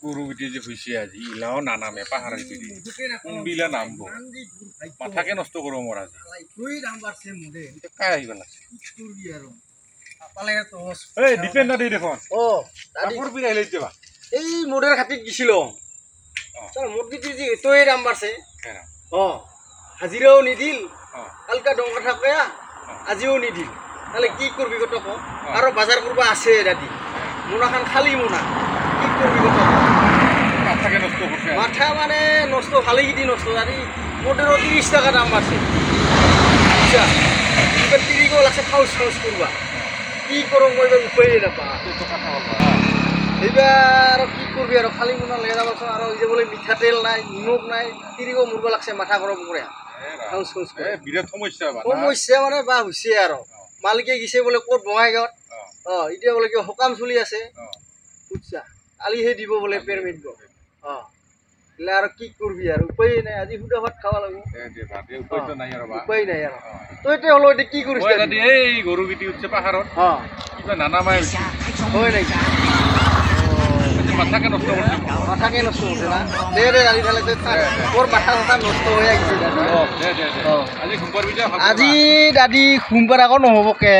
গরু গিয়ে যে হয়েছে আজি ইলাও না নামে পাহাড়ের পিড়ি কোনবিলা নামবো মাথাকে নষ্ট করবো মোর আজি কাই আহিব লাগছে এই ডিপেন্ড না দেখোন ও কাপড় পিড়াই লই যাবা এই মোডের খাতির গেছিল চল মোট দিতে যে এতই দাম বাড়ছে হাজিরাও নিদিল কালকা দম কথা কয়া আজিও নিদিল তাহলে কি করবি কত ক আরো বাজার করবা আছে রাতি মোনাখান খালি মোনা কি করবি কত মাথাকে নষ্ট করছে মাথা মানে নষ্ট ভালো গিয়ে নষ্ট জানি মোটেরও 30 টাকা দাম বাড়ছে আচ্ছা এবার 30 গো লাগছে খাউস খাউস করবা কি করো মই উপায় নাপা এইবার কি করবি আর খালি মোনা লেগা যাবছ আর ওই যে বলে মিঠাতেল নাই নিমখ নাই 30 গো মুরগো লাগছে মাথা গরম করে খাউস খাউস করে বিরাট সমস্যা সমস্যা মানে বা হইছে আর মালিকে গিছে বলে ক'ত বঙাইগাঁৱত এতিয়া বলে কি সকাম চলি আছে বুঝছা কালিহে দিব বলে পেমেন্ট গো এলে আর কি করবি আর উপায় নাই আজি হুদা ভাত খাওয়া লাগবো উপায় নাই আর তো এটা হলো এটা কি করিস এই গরু গিটি উঠছে পাহাড়ত কিবা নানা মাই হয় নাই মাথাকে নষ্ট করছে মাথাকে নষ্ট করছে না দে দে আজি তাহলে তোর মাথা নষ্ট হয়ে গেছে আজি সোমবার আজি দাদি সোমবার আকৌ নহ'ব কে